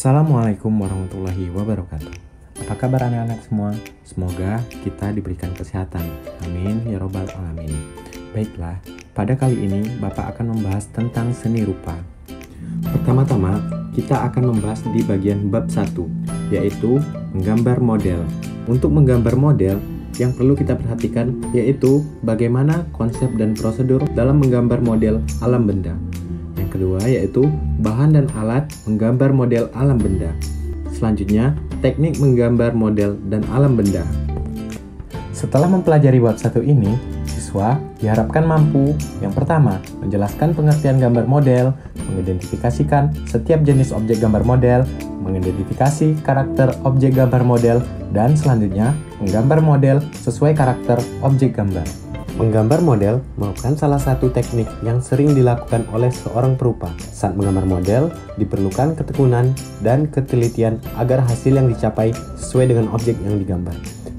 Assalamualaikum warahmatullahi wabarakatuh. Apa kabar anak-anak semua? Semoga kita diberikan kesehatan. Amin ya robbal alamin. Baiklah, pada kali ini Bapak akan membahas tentang seni rupa. Pertama-tama, kita akan membahas di bagian bab 1, yaitu menggambar model. Untuk menggambar model, yang perlu kita perhatikan yaitu bagaimana konsep dan prosedur dalam menggambar model alam benda. Yang kedua yaitu bahan dan alat menggambar model alam benda. Selanjutnya, teknik menggambar model dan alam benda. Setelah mempelajari bab 1 ini, siswa diharapkan mampu yang pertama, menjelaskan pengertian gambar model, mengidentifikasikan setiap jenis objek gambar model, mengidentifikasi karakter objek gambar model, dan selanjutnya menggambar model sesuai karakter objek gambar. Menggambar model merupakan salah satu teknik yang sering dilakukan oleh seorang perupa. Saat menggambar model, diperlukan ketekunan dan ketelitian agar hasil yang dicapai sesuai dengan objek yang digambar.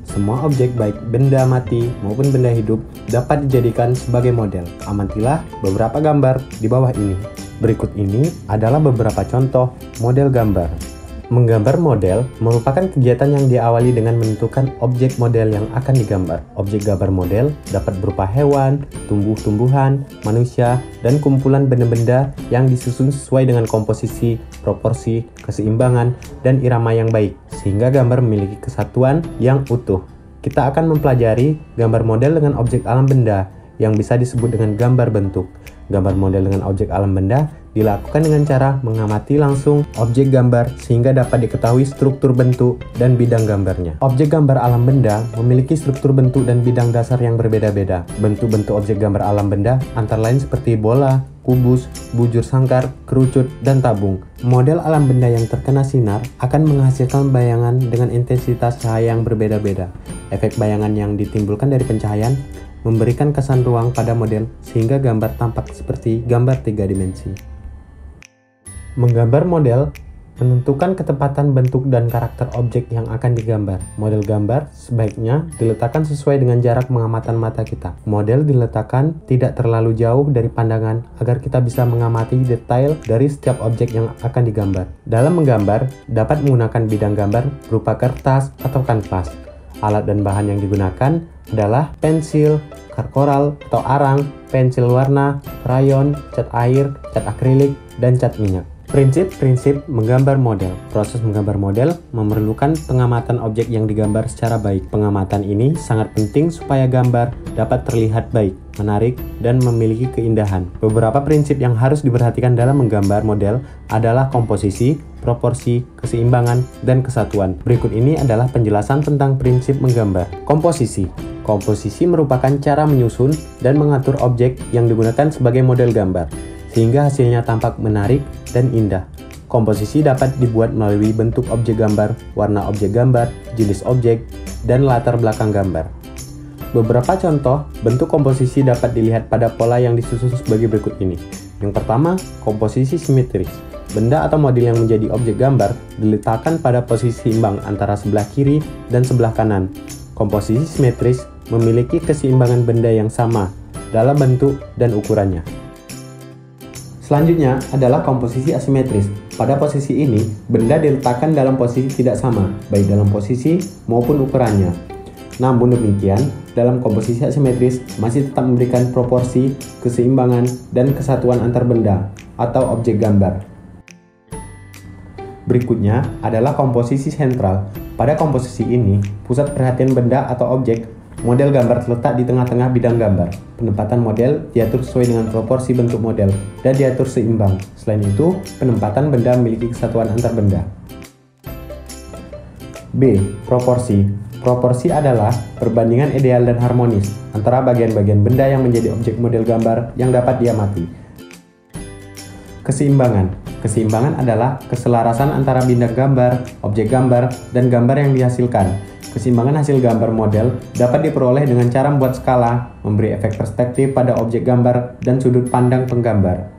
Semua objek baik benda mati maupun benda hidup dapat dijadikan sebagai model. Amatilah beberapa gambar di bawah ini. Berikut ini adalah beberapa contoh model gambar. Menggambar model merupakan kegiatan yang diawali dengan menentukan objek model yang akan digambar. Objek gambar model dapat berupa hewan, tumbuh-tumbuhan, manusia, dan kumpulan benda-benda yang disusun sesuai dengan komposisi, proporsi, keseimbangan, dan irama yang baik, sehingga gambar memiliki kesatuan yang utuh. Kita akan mempelajari gambar model dengan objek alam benda yang bisa disebut dengan gambar bentuk. Gambar model dengan objek alam benda dilakukan dengan cara mengamati langsung objek gambar sehingga dapat diketahui struktur bentuk dan bidang gambarnya. Objek gambar alam benda memiliki struktur bentuk dan bidang dasar yang berbeda-beda. Bentuk-bentuk objek gambar alam benda antara lain seperti bola, kubus, bujur sangkar, kerucut, dan tabung. Model alam benda yang terkena sinar akan menghasilkan bayangan dengan intensitas cahaya yang berbeda-beda. Efek bayangan yang ditimbulkan dari pencahayaan memberikan kesan ruang pada model sehingga gambar tampak seperti gambar 3 dimensi. Menggambar model menentukan ketepatan bentuk dan karakter objek yang akan digambar. Model gambar sebaiknya diletakkan sesuai dengan jarak pengamatan mata kita. Model diletakkan tidak terlalu jauh dari pandangan agar kita bisa mengamati detail dari setiap objek yang akan digambar. Dalam menggambar, dapat menggunakan bidang gambar berupa kertas atau kanvas. Alat dan bahan yang digunakan adalah pensil, karkoral atau arang, pensil warna, krayon, cat air, cat akrilik, dan cat minyak. Prinsip-prinsip menggambar model. Proses menggambar model memerlukan pengamatan objek yang digambar secara baik. Pengamatan ini sangat penting supaya gambar dapat terlihat baik, menarik, dan memiliki keindahan. Beberapa prinsip yang harus diperhatikan dalam menggambar model adalah komposisi, proporsi, keseimbangan, dan kesatuan. Berikut ini adalah penjelasan tentang prinsip menggambar. Komposisi. Komposisi merupakan cara menyusun dan mengatur objek yang digunakan sebagai model gambar, sehingga hasilnya tampak menarik dan indah. Komposisi dapat dibuat melalui bentuk objek gambar, warna objek gambar, jenis objek, dan latar belakang gambar. Beberapa contoh bentuk komposisi dapat dilihat pada pola yang disusun sebagai berikut ini. Yang pertama, komposisi simetris. Benda atau model yang menjadi objek gambar diletakkan pada posisi imbang antara sebelah kiri dan sebelah kanan. Komposisi simetris memiliki keseimbangan benda yang sama dalam bentuk dan ukurannya. Selanjutnya adalah komposisi asimetris. Pada posisi ini, benda diletakkan dalam posisi tidak sama, baik dalam posisi maupun ukurannya. Namun demikian, dalam komposisi asimetris masih tetap memberikan proporsi, keseimbangan, dan kesatuan antar benda atau objek gambar. Berikutnya adalah komposisi sentral. Pada komposisi ini, pusat perhatian benda atau objek model gambar terletak di tengah-tengah bidang gambar. Penempatan model diatur sesuai dengan proporsi bentuk model dan diatur seimbang. Selain itu, penempatan benda memiliki kesatuan antar benda. B. Proporsi. Proporsi adalah perbandingan ideal dan harmonis antara bagian-bagian benda yang menjadi objek model gambar yang dapat diamati. Keseimbangan. Keseimbangan adalah keselarasan antara bidang gambar, objek gambar, dan gambar yang dihasilkan. Keseimbangan hasil gambar model dapat diperoleh dengan cara membuat skala, memberi efek perspektif pada objek gambar, dan sudut pandang penggambar.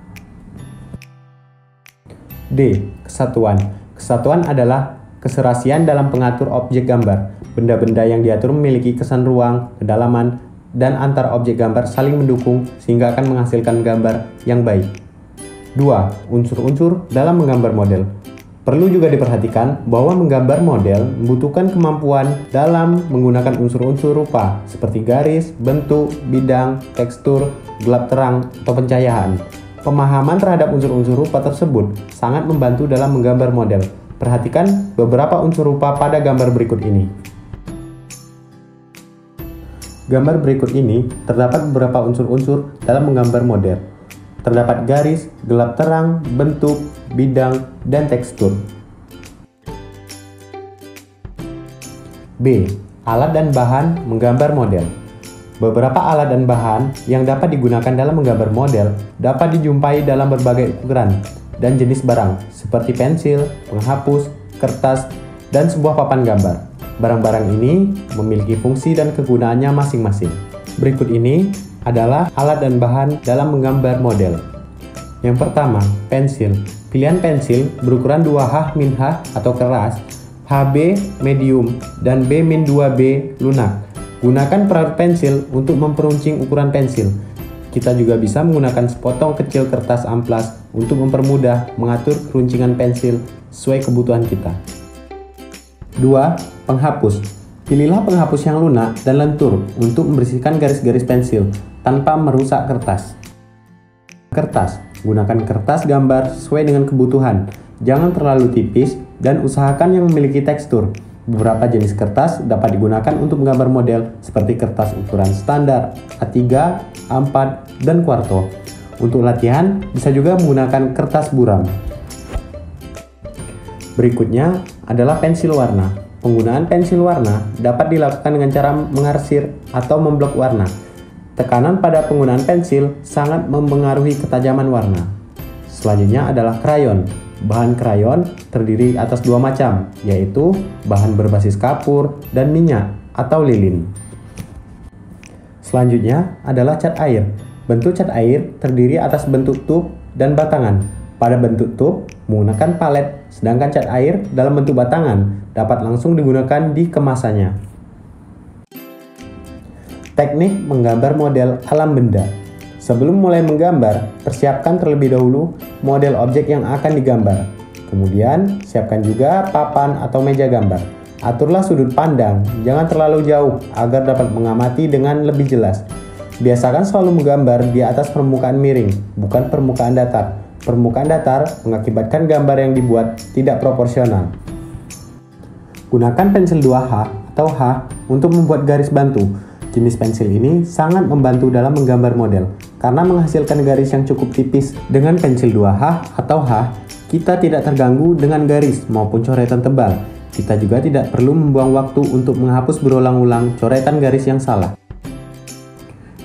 D. Kesatuan. Kesatuan adalah keserasian dalam pengatur objek gambar. Benda-benda yang diatur memiliki kesan ruang, kedalaman, dan antar objek gambar saling mendukung sehingga akan menghasilkan gambar yang baik. 2. Unsur-unsur dalam menggambar model. Perlu juga diperhatikan bahwa menggambar model membutuhkan kemampuan dalam menggunakan unsur-unsur rupa seperti garis, bentuk, bidang, tekstur, gelap terang, atau pencahayaan. Pemahaman terhadap unsur-unsur rupa tersebut sangat membantu dalam menggambar model. Perhatikan beberapa unsur rupa pada gambar berikut ini. Gambar berikut ini terdapat beberapa unsur-unsur dalam menggambar model. Terdapat garis, gelap terang, bentuk, bidang, dan tekstur. B. Alat dan bahan menggambar model. Beberapa alat dan bahan yang dapat digunakan dalam menggambar model dapat dijumpai dalam berbagai ukuran dan jenis barang seperti pensil, penghapus, kertas, dan sebuah papan gambar. Barang-barang ini memiliki fungsi dan kegunaannya masing-masing. Berikut ini adalah alat dan bahan dalam menggambar model. Yang pertama, pensil. Pilihan pensil berukuran 2H-H atau keras, HB medium, dan B-2B lunak. Gunakan perabot pensil untuk memperuncing ukuran pensil. Kita juga bisa menggunakan sepotong kecil kertas amplas untuk mempermudah mengatur keruncingan pensil sesuai kebutuhan kita. 2. Penghapus. Pilihlah penghapus yang lunak dan lentur untuk membersihkan garis-garis pensil tanpa merusak kertas. Kertas. Gunakan kertas gambar sesuai dengan kebutuhan. Jangan terlalu tipis dan usahakan yang memiliki tekstur. Beberapa jenis kertas dapat digunakan untuk menggambar model seperti kertas ukuran standar, A3, A4, dan kuarto. Untuk latihan, bisa juga menggunakan kertas buram. Berikutnya adalah pensil warna. Penggunaan pensil warna dapat dilakukan dengan cara mengarsir atau memblok warna. Tekanan pada penggunaan pensil sangat mempengaruhi ketajaman warna. Selanjutnya adalah krayon. Bahan krayon terdiri atas dua macam, yaitu bahan berbasis kapur dan minyak atau lilin. Selanjutnya adalah cat air. Bentuk cat air terdiri atas bentuk tub dan batangan. Pada bentuk tub menggunakan palet, sedangkan cat air dalam bentuk batangan dapat langsung digunakan di kemasannya. Teknik menggambar model alam benda. Sebelum mulai menggambar, persiapkan terlebih dahulu model objek yang akan digambar. Kemudian, siapkan juga papan atau meja gambar. Aturlah sudut pandang, jangan terlalu jauh agar dapat mengamati dengan lebih jelas. Biasakan selalu menggambar di atas permukaan miring, bukan permukaan datar. Permukaan datar mengakibatkan gambar yang dibuat tidak proporsional. Gunakan pensil 2H atau H untuk membuat garis bantu. Jenis pensil ini sangat membantu dalam menggambar model karena menghasilkan garis yang cukup tipis. Dengan pensil 2H atau H, kita tidak terganggu dengan garis maupun coretan tebal. Kita juga tidak perlu membuang waktu untuk menghapus berulang-ulang coretan garis yang salah.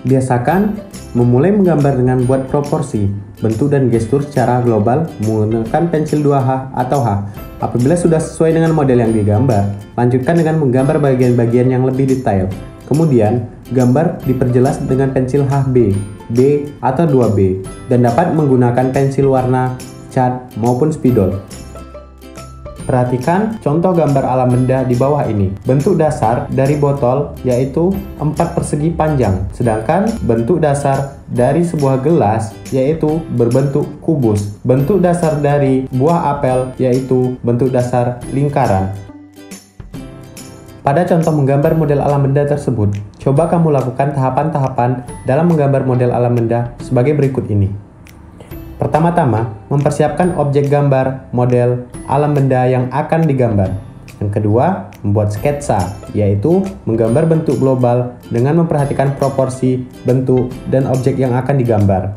Biasakan memulai menggambar dengan buat proporsi, bentuk dan gestur secara global menggunakan pensil 2H atau H. Apabila sudah sesuai dengan model yang digambar, lanjutkan dengan menggambar bagian-bagian yang lebih detail. Kemudian, gambar diperjelas dengan pensil HB, B, atau 2B, dan dapat menggunakan pensil warna, cat, maupun spidol. Perhatikan contoh gambar alam benda di bawah ini. Bentuk dasar dari botol yaitu 4 persegi panjang, sedangkan bentuk dasar dari sebuah gelas yaitu berbentuk kubus. Bentuk dasar dari buah apel yaitu bentuk dasar lingkaran. Pada contoh menggambar model alam benda tersebut, coba kamu lakukan tahapan-tahapan dalam menggambar model alam benda sebagai berikut ini. Pertama-tama, mempersiapkan objek gambar model alam benda yang akan digambar. Yang kedua, membuat sketsa, yaitu menggambar bentuk global dengan memperhatikan proporsi, bentuk, dan objek yang akan digambar.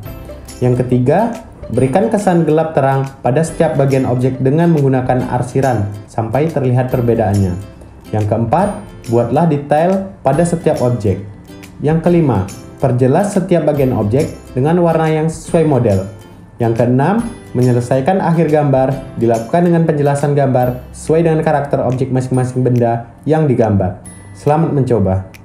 Yang ketiga, berikan kesan gelap terang pada setiap bagian objek dengan menggunakan arsiran sampai terlihat perbedaannya. Yang keempat, buatlah detail pada setiap objek. Yang kelima, perjelas setiap bagian objek dengan warna yang sesuai model. Yang keenam, menyelesaikan akhir gambar dilakukan dengan penjelasan gambar sesuai dengan karakter objek masing-masing benda yang digambar. Selamat mencoba!